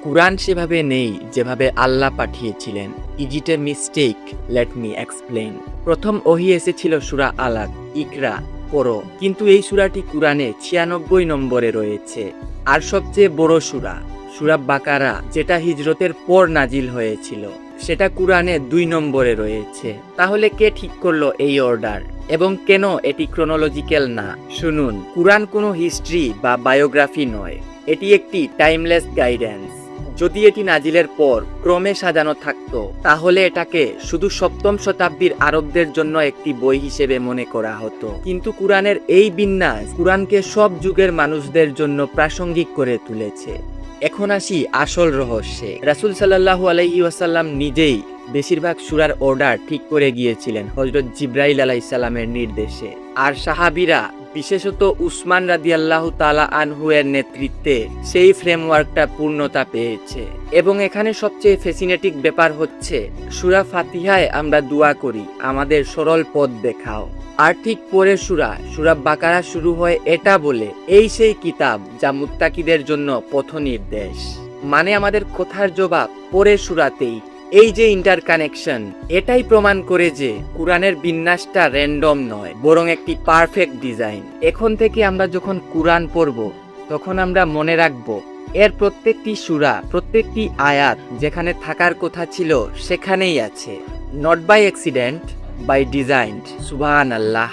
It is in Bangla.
কুরআন সেভাবে নেই যেভাবে আল্লাহ পাঠিয়েছিলেন। Is it a mistake? Let me explain. প্রথম ওহী এসেছিল সূরা আলাক, ইকরা, পড়ো। কিন্তু এই সূরাটি কুরআনে 96 নম্বরে রয়েছে। আর সবচেয়ে বড় সূরা, সূরা বাকারা, যেটা হিজরতের পর নাজিল হয়েছিল, সেটা কুরআনে 2 নম্বরে রয়েছে। তাহলে কে ঠিক করলো এই অর্ডার এবং কেন এটি ক্রোনোলজিক্যাল না? শুনুন, কুরআন কোনো হিস্ট্রি বা বায়োগ্রাফি নয়, এটি একটি টাইমলেস গাইডেন্স। যদি এটি নাজিলের পর ক্রমে সাজানো থাকতো তাহলে এটাকে শুধু 7ম শতাব্দীর আরবদের জন্য একটি বই হিসেবে মনে করা হতো। কিন্তু কুরআনের এই বিন্যাস কুরআনকে সব যুগের মানুষদের জন্য প্রাসঙ্গিক করে তুলেছে। এখন আসি আসল রহস্যে। রাসূল সাল্লাল্লাহু আলাইহি ওয়াসাল্লাম নিজেই বেশিরভাগ সূরার অর্ডার ঠিক করে গিয়েছিলেন হযরত জিবরাইল আলাইহিস সালামের নির্দেশে। আর সাহাবীরা, বিশেষত উসমান রাদিয়াল্লাহু তাআলা আনহু এর নেতৃত্বে সেই ফ্রেমওয়ার্কটা পূর্ণতা পেয়েছে। এবং এখানে সবচেয়ে ফ্যাসিনেটিং ব্যাপার হচ্ছে, সূরা ফাতিহায় আমরা দোয়া করি, আমাদের সরল পথ দেখাও। আর ঠিক পরের সূরা বাকারা শুরু হয় এটা বলে, এই সেই কিতাব যা মুত্তাকিদের জন্য পথ নির্দেশ। মানে আমাদের কথার জবাব পরের সূরাতেই। এই যে ইন্টারকানেকশন, এটাই প্রমাণ করে যে কুরআনের বিন্যাসটা র্যান্ডম নয়, বরং একটি পারফেক্ট ডিজাইন। এখন থেকে আমরা যখন কুরআন পড়ব, তখন আমরা মনে রাখব এর প্রত্যেকটি সূরা, প্রত্যেকটি আয়াত যেখানে থাকার কথা ছিল সেখানেই আছে। Not by accident, by design. সুবহানাল্লাহ।